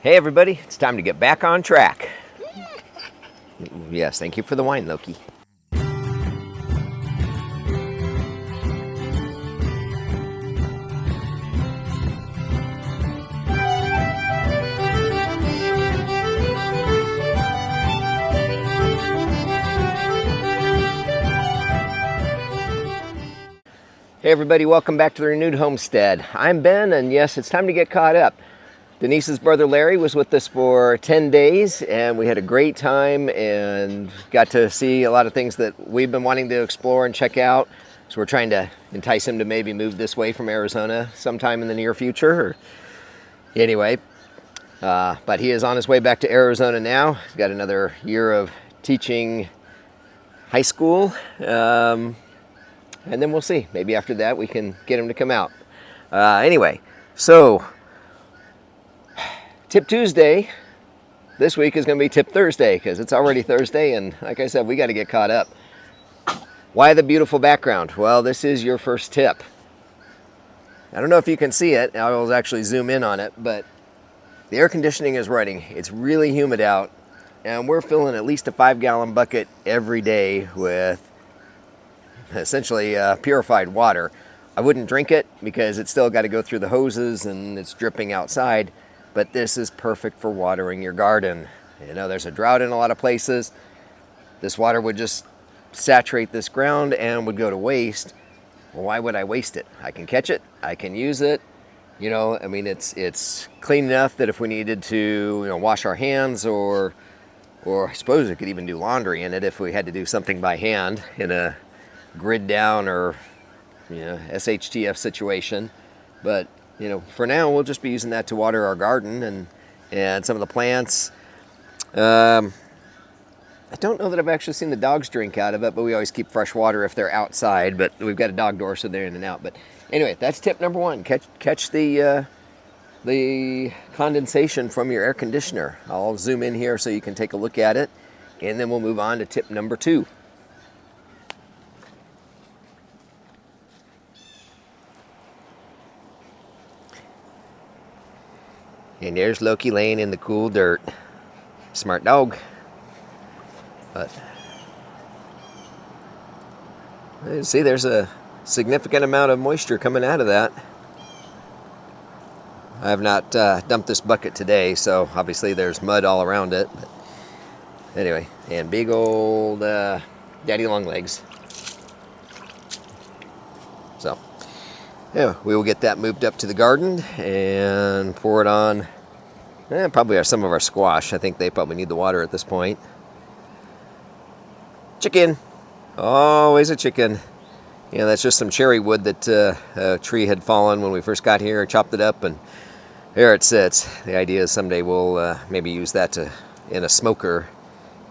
Hey everybody, it's time to get back on track. Yes, thank you for the wine, Loki. Hey everybody, welcome back to the Renewed Homestead. I'm Ben, and yes, it's time to get caught up. Denise's brother Larry was with us for 10 days, and we had a great time and got to see a lot of things that we've been wanting to explore and check out. So we're trying to entice him to maybe move this way from Arizona sometime in the near future. Anyway, but he is on his way back to Arizona now. He's got another year of teaching high school. And then we'll see. Maybe after that we can get him to come out. Anyway, so Tip Tuesday this week is going to be Tip Thursday because it's already Thursday, and like I said, we got to get caught up. Why the beautiful background? Well, this is your first tip. I don't know if you can see it. I will actually zoom in on it, but the air conditioning is running. It's really humid out, and we're filling at least a 5-gallon bucket every day with essentially purified water. I wouldn't drink it because it's still got to go through the hoses and it's dripping outside. But this is perfect for watering your garden. You know, there's a drought in a lot of places. This water would just saturate this ground and would go to waste. Well, why would I waste it? I can catch it, I can use it. You know, I mean, it's clean enough that if we needed to, wash our hands or I suppose we could even do laundry in it if we had to do something by hand in a grid down or, SHTF situation. But for now, we'll just be using that to water our garden and some of the plants. I don't know that I've actually seen the dogs drink out of it, but we always keep fresh water if they're outside. But we've got a dog door, so they're in and out. But anyway, that's tip number one. Catch the condensation from your air conditioner. I'll zoom in here so you can take a look at it, and then we'll move on to tip number two. And there's Loki laying in the cool dirt. Smart dog. But see, there's a significant amount of moisture coming out of that. I have not dumped this bucket today, so obviously there's mud all around it. But anyway, and big old daddy long legs. So yeah, we will get that moved up to the garden and pour it on. Probably some of our squash. I think they probably need the water at this point. Chicken. Always a chicken. That's just some cherry wood that a tree had fallen when we first got here. I chopped it up and there it sits. The idea is someday we'll maybe use that in a smoker.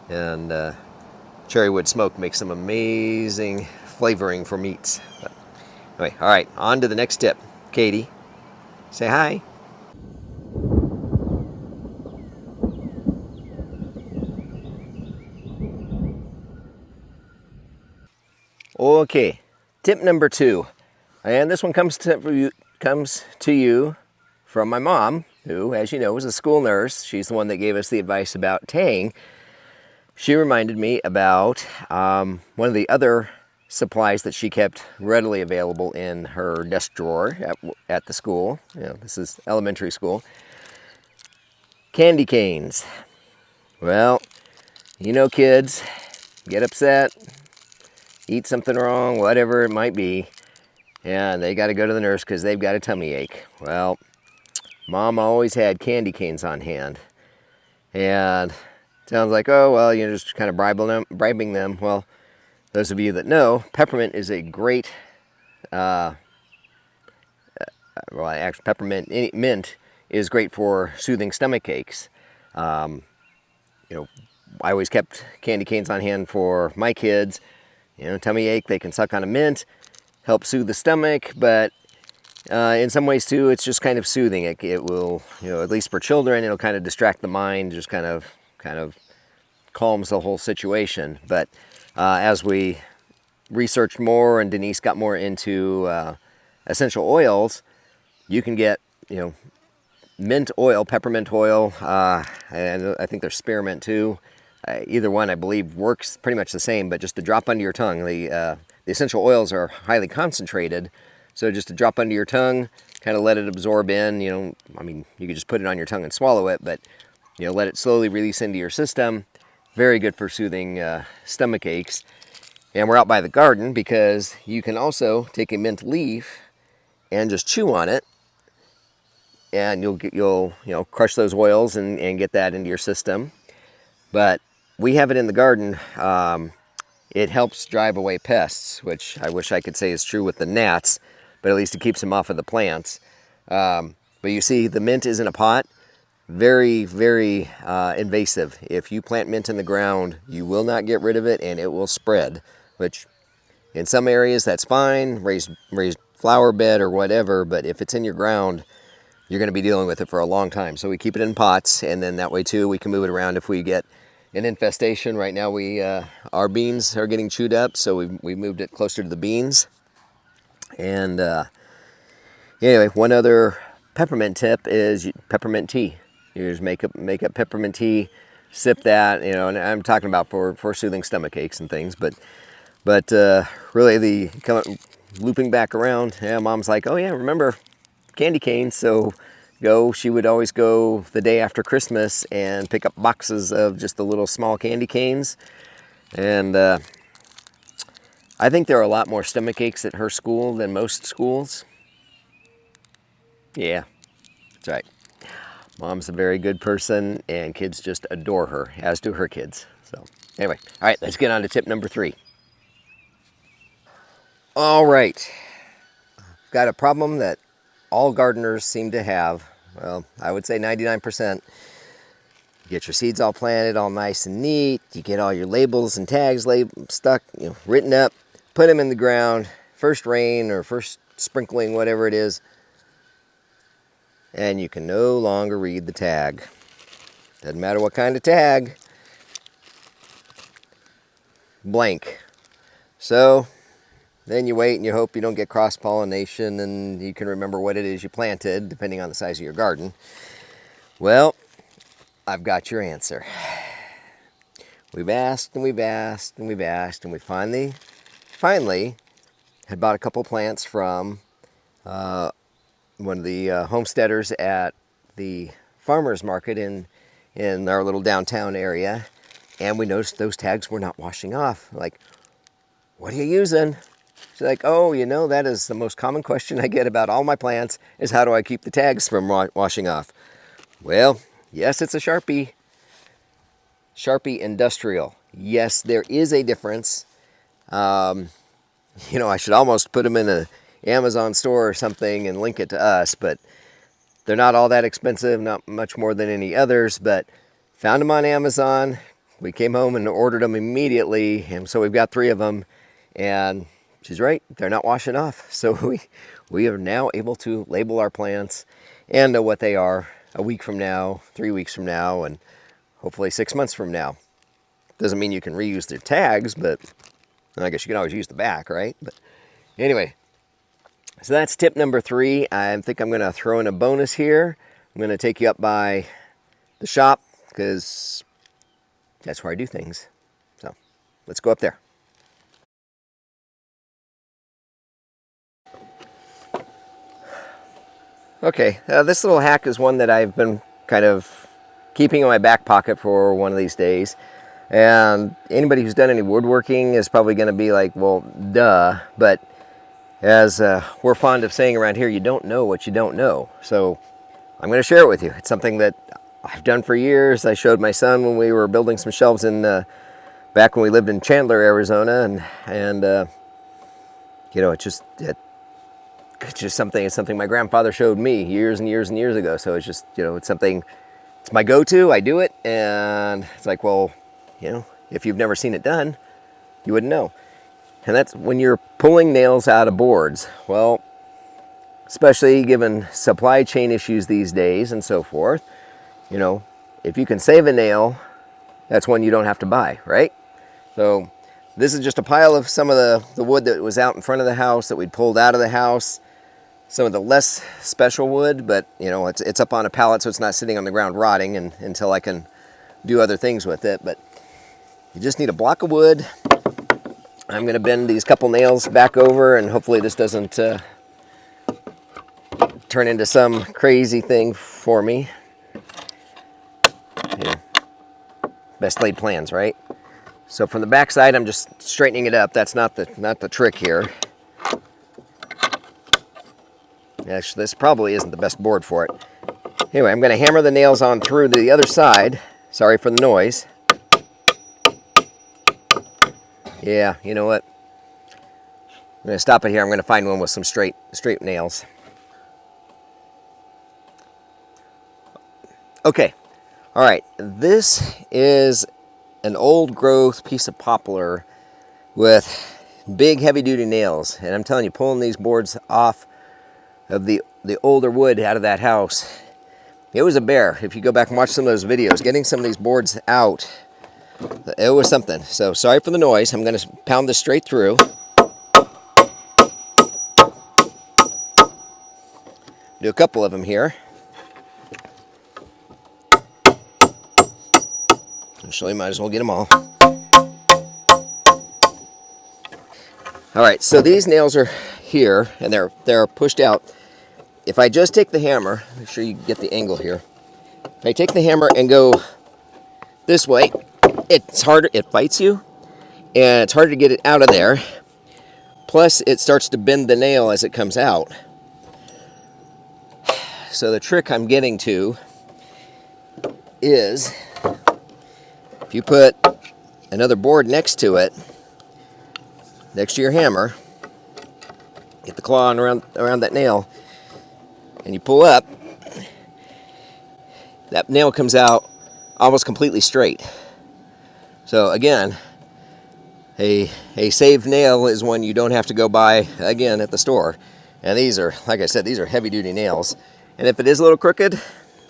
And cherry wood smoke makes some amazing flavoring for meats. But anyway, all right, on to the next tip. Katie, say hi. Okay, tip number two, and this one comes to you from my mom, who, as you know, was a school nurse. She's the one that gave us the advice about taying. She reminded me about one of the other supplies that she kept readily available in her desk drawer at the school. This is elementary school. Candy canes. Well, kids get upset, eat something wrong, whatever it might be, and they got to go to the nurse because they've got a tummy ache. Well, Mom always had candy canes on hand, and it sounds like, oh, well, just kind of bribing them. Well, those of you that know, peppermint is a great, peppermint mint is great for soothing stomach aches. I always kept candy canes on hand for my kids. Tummy ache, they can suck on a mint, help soothe the stomach, but in some ways too, it's just kind of soothing. It will, at least for children, it'll kind of distract the mind, just kind of calms the whole situation. But as we researched more and Denise got more into essential oils, you can get, mint oil, peppermint oil, and I think there's spearmint too. Either one, I believe, works pretty much the same, but just to drop under your tongue. The essential oils are highly concentrated, so just to drop under your tongue, kind of let it absorb in. You know, I mean, you could just put it on your tongue and swallow it, but you know, let it slowly release into your system. Very good for soothing stomach aches. And we're out by the garden because you can also take a mint leaf and just chew on it, and you'll crush those oils and get that into your system. But we have it in the garden. It helps drive away pests, which I wish I could say is true with the gnats, but at least it keeps them off of the plants. But you see, the mint is in a pot. Very, very invasive. If you plant mint in the ground, you will not get rid of it, and it will spread, which in some areas that's fine, raised flower bed or whatever, but if it's in your ground, you're going to be dealing with it for a long time. So we keep it in pots, and then that way too we can move it around if we get an infestation. Right now our beans are getting chewed up, so we moved it closer to the beans. And anyway, one other peppermint tip is peppermint tea. You just make up peppermint tea, sip that, you know, and I'm talking about for soothing stomach aches and things, but really looping back around, yeah, Mom's like, oh yeah, remember candy canes? So she would always go the day after Christmas and pick up boxes of just the little small candy canes. And I think there are a lot more stomach aches at her school than most schools. Yeah, that's right. Mom's a very good person, and kids just adore her, as do her kids. So anyway, all right, let's get on to tip number 3. All right, got a problem that all gardeners seem to have. Well, I would say 99%. You get your seeds all planted, all nice and neat. You get all your labels and tags stuck, written up, put them in the ground, first rain or first sprinkling, whatever it is, and you can no longer read the tag. Doesn't matter what kind of tag. Blank. So then you wait and you hope you don't get cross-pollination and you can remember what it is you planted, depending on the size of your garden. Well, I've got your answer. We've asked and we've asked and we've asked, and we finally had bought a couple plants from one of the homesteaders at the farmer's market in our little downtown area, and we noticed those tags were not washing off. Like, what are you using? She's like, oh, that is the most common question I get about all my plants, is how do I keep the tags from washing off? Well, yes, it's a Sharpie Industrial. Yes, there is a difference. I should almost put them in an Amazon store or something and link it to us, but they're not all that expensive, not much more than any others, but found them on Amazon. We came home and ordered them immediately, and so we've got 3 of them, and she's right, they're not washing off. So we are now able to label our plants and know what they are a week from now, 3 weeks from now, and hopefully 6 months from now. Doesn't mean you can reuse their tags, but I guess you can always use the back, right? But anyway, so that's tip number 3. I think I'm going to throw in a bonus here. I'm going to take you up by the shop because that's where I do things. So let's go up there. Okay, this little hack is one that I've been kind of keeping in my back pocket for one of these days. And anybody who's done any woodworking is probably going to be like, well, duh. But as we're fond of saying around here, you don't know what you don't know. So I'm going to share it with you. It's something that I've done for years. I showed my son when we were building some shelves back when we lived in Chandler, Arizona, and it's just something my grandfather showed me years and years and years ago. So it's just, it's my go-to. I do it, and it's like, well, if you've never seen it done, you wouldn't know. And that's when you're pulling nails out of boards. Well, especially given supply chain issues these days and so forth, if you can save a nail, that's one you don't have to buy, right? So this is just a pile of some of the wood that was out in front of the house that we'd pulled out of the house. some of the less special wood, but you know, it's up on a pallet, so it's not sitting on the ground rotting until I can do other things with it. But you just need a block of wood. I'm going to bend these couple nails back over, and hopefully this doesn't turn into some crazy thing for me. Yeah. Best laid plans, right? So from the back side, I'm just straightening it up. That's not the trick here. Actually, this probably isn't the best board for it. Anyway, I'm going to hammer the nails on through to the other side. Sorry for the noise. Yeah, you know what? I'm going to stop it here. I'm going to find one with some straight nails. Okay. All right. This is an old growth piece of poplar with big heavy duty nails. And I'm telling you, pulling these boards off of the older wood out of that house, it was a bear. If you go back and watch some of those videos, getting some of these boards out, it was something. So sorry for the noise. I'm going to pound this straight through. Do a couple of them here. Actually, might as well get them all. All right, so these nails are here, and they're pushed out. If I just take the hammer, make sure you get the angle here. If I take the hammer and go this way, it's harder, it fights you, and it's harder to get it out of there. Plus, it starts to bend the nail as it comes out. So the trick I'm getting to is, if you put another board next to it, next to your hammer, get the claw on around that nail, and you pull up, that nail comes out almost completely straight. So again, a saved nail is one you don't have to go buy again at the store. And these are, like I said, these are heavy duty nails. And if it is a little crooked,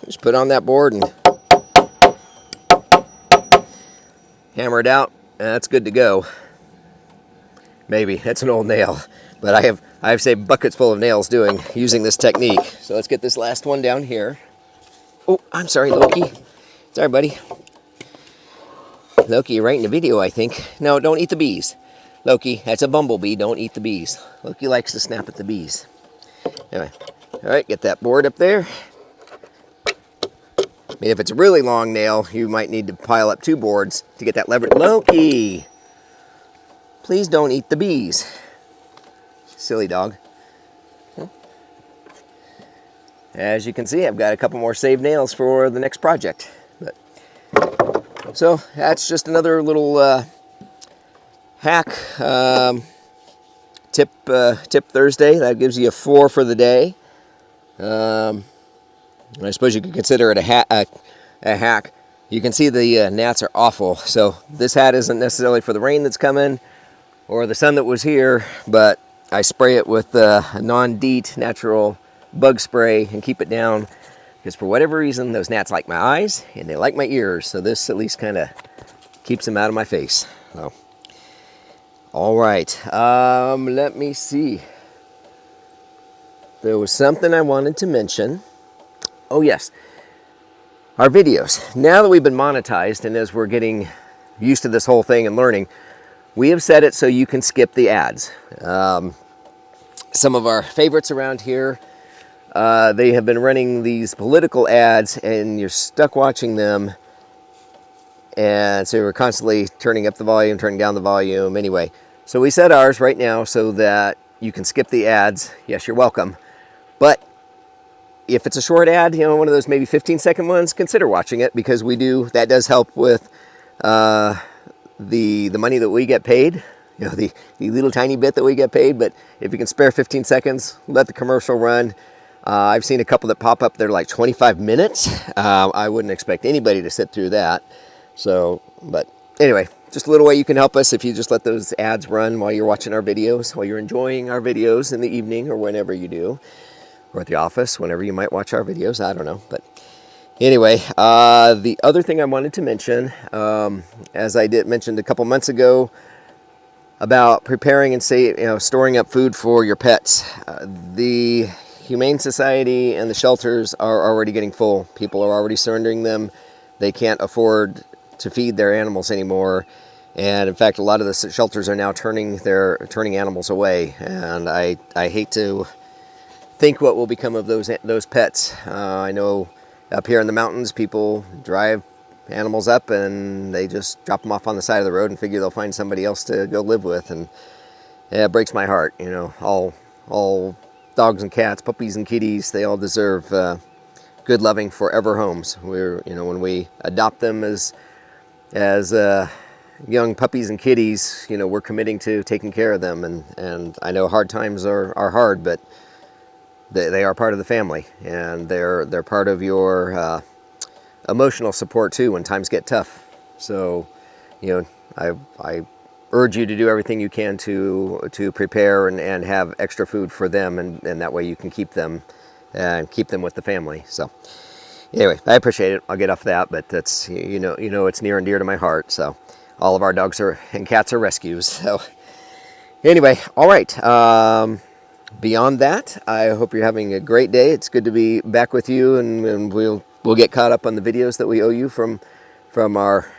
just put it on that board and hammer it out, and that's good to go. Maybe that's an old nail, but I have saved buckets full of nails using this technique. So let's get this last one down here. Oh, I'm sorry, Loki. Sorry, buddy. Loki, you're right in the video, I think. No, don't eat the bees. Loki, that's a bumblebee. Don't eat the bees. Loki likes to snap at the bees. Anyway, all right, get that board up there. I mean, if it's a really long nail, you might need to pile up 2 boards to get that lever. Loki, please don't eat the bees. Silly dog. As you can see, I've got a couple more saved nails for the next project. So that's just another little hack tip Thursday. That gives you a 4 for the day. I suppose you could consider it a hack. You can see the gnats are awful. So this hat isn't necessarily for the rain that's coming or the sun that was here, but I spray it with a non-DEET natural bug spray and keep it down, because for whatever reason those gnats like my eyes and they like my ears, so this at least kind of keeps them out of my face. So, all right, let me see. There was something I wanted to mention. Oh yes, our videos. Now that we've been monetized, and as we're getting used to this whole thing and learning, we have set it so you can skip the ads. Some of our favorites around here, they have been running these political ads, and you're stuck watching them. And so we're constantly turning up the volume, turning down the volume. Anyway, so we set ours right now so that you can skip the ads. Yes, you're welcome. But if it's a short ad, one of those maybe 15-second ones, consider watching it, because that does help with the money that we get paid. The little tiny bit that we get paid. But if you can spare 15 seconds, let the commercial run. I've seen a couple that pop up. They're like 25 minutes. I wouldn't expect anybody to sit through that. So, but anyway, just a little way you can help us if you just let those ads run while you're watching our videos, while you're enjoying our videos in the evening or whenever you do, or at the office, whenever you might watch our videos. I don't know. But anyway, the other thing I wanted to mention, as I mentioned a couple months ago, about preparing and storing up food for your pets. The Humane Society and the shelters are already getting full. People are already surrendering them. They can't afford to feed their animals anymore. And in fact, a lot of the shelters are now turning animals away. And I hate to think what will become of those pets. I know up here in the mountains, people drive animals up and they just drop them off on the side of the road and figure they'll find somebody else to go live with. And yeah, it breaks my heart. You know, all dogs and cats, puppies and kitties, they all deserve good, loving, forever homes. When we adopt them as young puppies and kitties, we're committing to taking care of them. And I know hard times are hard, but they are part of the family, and they're part of your emotional support too when times get tough. So, I urge you to do everything you can to prepare and have extra food for them, and that way you can keep them with the family. So anyway, I appreciate it. I'll get off that, but that's it's near and dear to my heart. So all of our dogs and cats are rescues. So anyway, all right. Beyond that, I hope you're having a great day. It's good to be back with you, and we'll get caught up on the videos that we owe you from our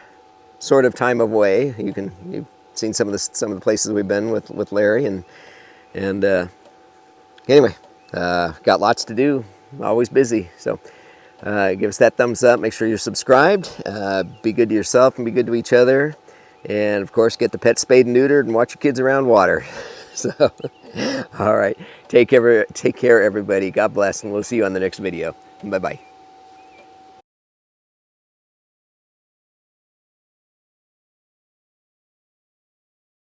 sort of time away. You've seen some of the places we've been with Larry, and anyway, got lots to do. Always busy. So give us that thumbs up. Make sure you're subscribed. Be good to yourself and be good to each other, and of course, get the pets spayed and neutered and watch your kids around water. So, all right. Take care, everybody. God bless, and we'll see you on the next video. Bye-bye.